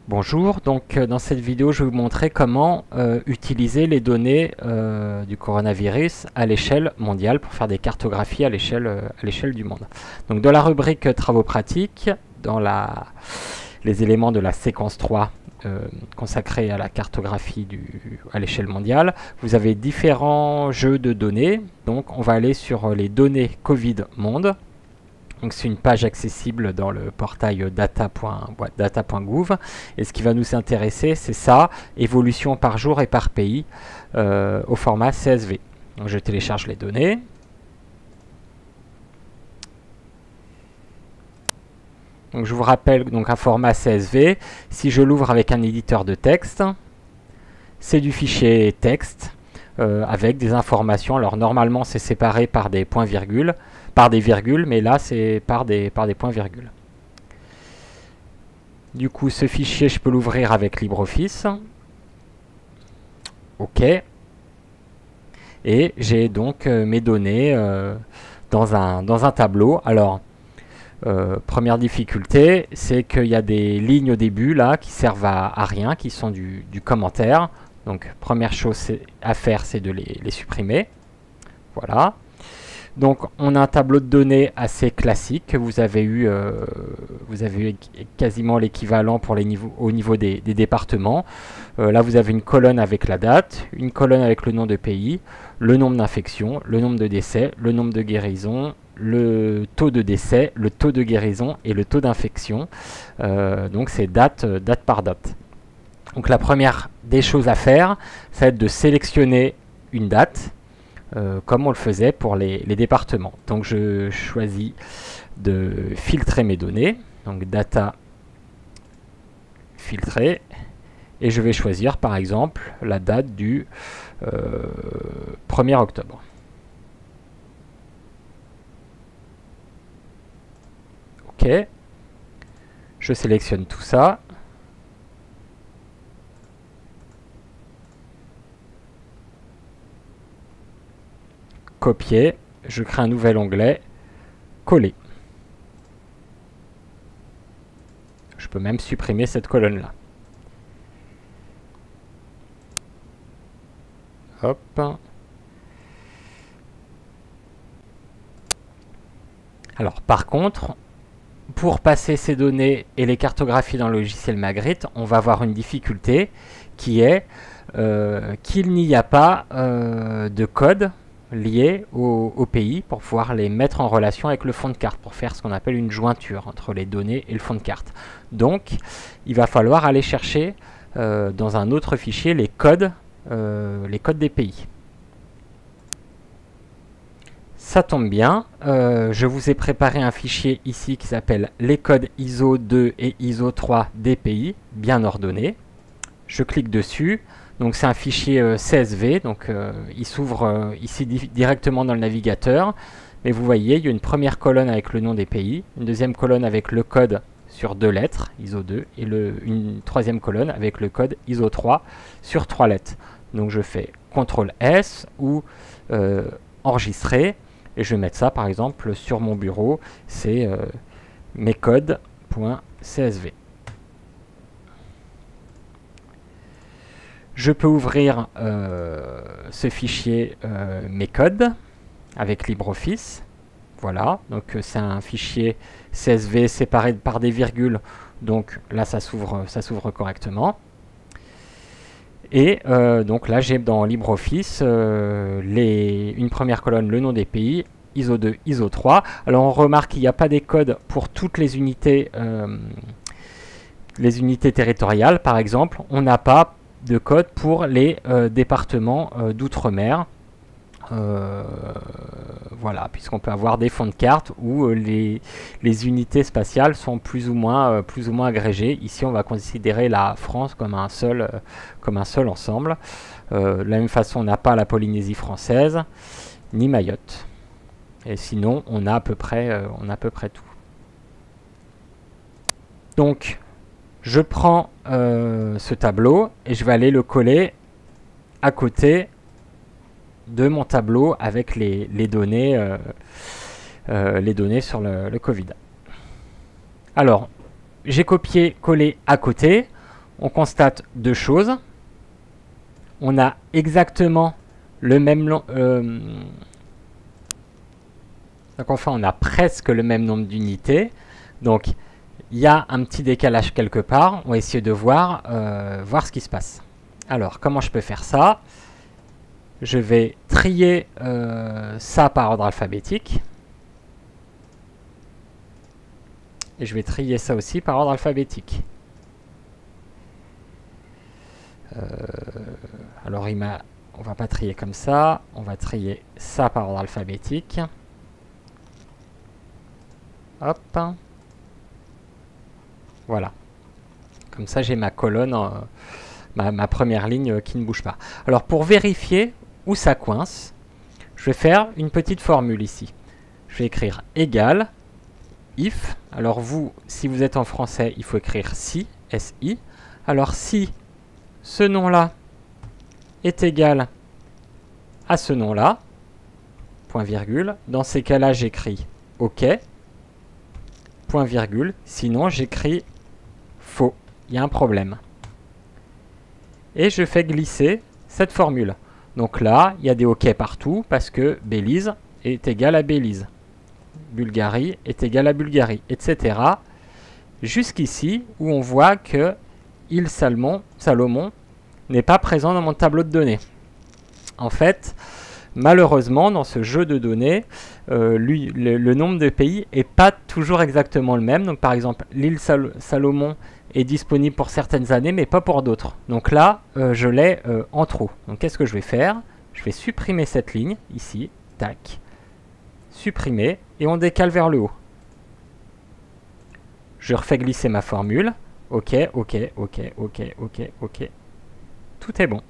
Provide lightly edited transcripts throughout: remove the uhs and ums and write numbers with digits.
Bonjour, donc dans cette vidéo je vais vous montrer comment utiliser les données du coronavirus à l'échelle mondiale pour faire des cartographies à l'échelle du monde. Donc dans la rubrique travaux pratiques, dans les éléments de la séquence 3 consacrés à la cartographie à l'échelle mondiale, vous avez différents jeux de données. Donc on va aller sur les données Covid monde. Donc c'est une page accessible dans le portail data.gouv. Et ce qui va nous intéresser, c'est ça, évolution par jour et par pays au format CSV. Donc je télécharge les données. Donc je vous rappelle donc un format CSV. Si je l'ouvre avec un éditeur de texte, c'est du fichier texte avec des informations. Alors normalement c'est séparé par des points-virgules. Par des virgules, mais là c'est par des points-virgules. Du coup, ce fichier, je peux l'ouvrir avec LibreOffice. OK. Et j'ai donc mes données dans un tableau. Alors, première difficulté, c'est qu'il y a des lignes au début là qui servent à rien, qui sont du commentaire. Donc, première chose à faire, c'est de les supprimer. Voilà. Donc on a un tableau de données assez classique. Vous avez eu quasiment l'équivalent pour au niveau des départements. Là vous avez une colonne avec la date, une colonne avec le nom de pays, le nombre d'infections, le nombre de décès, le nombre de guérisons, le taux de décès, le taux de guérison et le taux d'infection. Donc c'est date par date. Donc la première des choses à faire, ça va être de sélectionner une date. Comme on le faisait pour les départements. Donc je choisis de filtrer mes données, donc data filtrer, et je vais choisir par exemple la date du 1er octobre. OK, je sélectionne tout ça. Copier, je crée un nouvel onglet, coller. Je peux même supprimer cette colonne-là. Hop. Alors, par contre, pour passer ces données et les cartographier dans le logiciel Magritte, on va avoir une difficulté qui est qu'il n'y a pas de code liés au pays pour pouvoir les mettre en relation avec le fond de carte, pour faire ce qu'on appelle une jointure entre les données et le fond de carte. Donc, il va falloir aller chercher dans un autre fichier les codes des pays. Ça tombe bien, je vous ai préparé un fichier ici qui s'appelle les codes ISO 2 et ISO 3 des pays, bien ordonnés. Je clique dessus. Donc c'est un fichier CSV, donc il s'ouvre ici directement dans le navigateur. Mais vous voyez, il y a une première colonne avec le nom des pays, une deuxième colonne avec le code sur 2 lettres, ISO 2, et une troisième colonne avec le code ISO 3 sur 3 lettres. Donc je fais CTRL S ou enregistrer, et je vais mettre ça par exemple sur mon bureau, c'est mescodes.csv. Je peux ouvrir ce fichier mes codes avec LibreOffice. Voilà, donc c'est un fichier CSV séparé par des virgules, donc là ça s'ouvre correctement. Et donc là j'ai dans LibreOffice une première colonne, le nom des pays, ISO 2, ISO 3. Alors on remarque qu'il n'y a pas des codes pour toutes les unités territoriales. Par exemple, on n'a pas de code pour les départements d'outre-mer. Voilà, puisqu'on peut avoir des fonds de carte où les unités spatiales sont plus ou moins agrégées. Ici, on va considérer la France comme un seul ensemble. De la même façon, on n'a pas la Polynésie française, ni Mayotte. Et sinon, on a à peu près tout. Donc, je prends ce tableau et je vais aller le coller à côté de mon tableau avec les données sur le Covid. Alors, j'ai copié-collé à côté. on constate deux choses. On a exactement le même donc enfin on a presque le même nombre d'unités. Donc il y a un petit décalage quelque part. On va essayer de voir ce qui se passe. Alors comment je peux faire ça? Je vais trier ça par ordre alphabétique. Et je vais trier ça aussi par ordre alphabétique. Alors on va pas trier comme ça, on va trier ça par ordre alphabétique. Hop. Voilà. Comme ça j'ai ma colonne, ma première ligne qui ne bouge pas. Alors pour vérifier où ça coince, je vais faire une petite formule ici. Je vais écrire égal if. Alors vous, si vous êtes en français, il faut écrire si, si. Alors si ce nom-là est égal à ce nom-là, point virgule. Dans ces cas-là, j'écris OK, point virgule. Sinon, j'écris faux. Il y a un problème. Et je fais glisser cette formule. Donc là, il y a des OK partout parce que Belize est égal à Belize. Bulgarie est égal à Bulgarie, etc. Jusqu'ici, où on voit que Île Salomon n'est pas présent dans mon tableau de données. En fait, malheureusement, dans ce jeu de données, le nombre de pays n'est pas toujours exactement le même. Donc, par exemple, l'île Salomon est disponible pour certaines années, mais pas pour d'autres. Donc là, je l'ai en trop. Donc, qu'est-ce que je vais faire? Je vais supprimer cette ligne, ici, tac, supprimer, et on décale vers le haut. Je refais glisser ma formule. OK, OK, OK, OK, OK, OK. Tout est bon.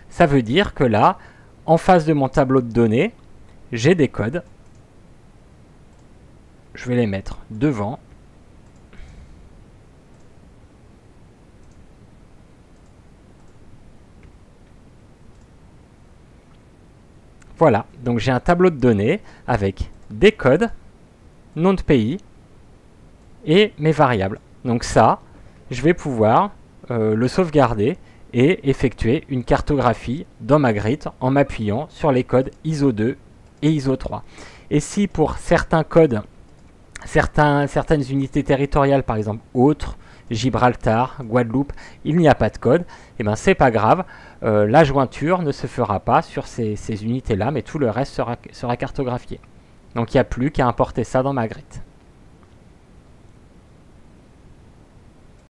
Ça veut dire que là, en face de mon tableau de données, j'ai des codes. Je vais les mettre devant. Voilà, donc j'ai un tableau de données avec des codes, nom de pays et mes variables. Donc ça, je vais pouvoir le sauvegarder et effectuer une cartographie dans ma grid en m'appuyant sur les codes ISO 2 et ISO 3. Et si pour certains codes, certaines unités territoriales, par exemple autres, Gibraltar, Guadeloupe, il n'y a pas de code, et ben c'est pas grave, la jointure ne se fera pas sur ces unités-là, mais tout le reste sera cartographié. Donc il n'y a plus qu'à importer ça dans ma grid.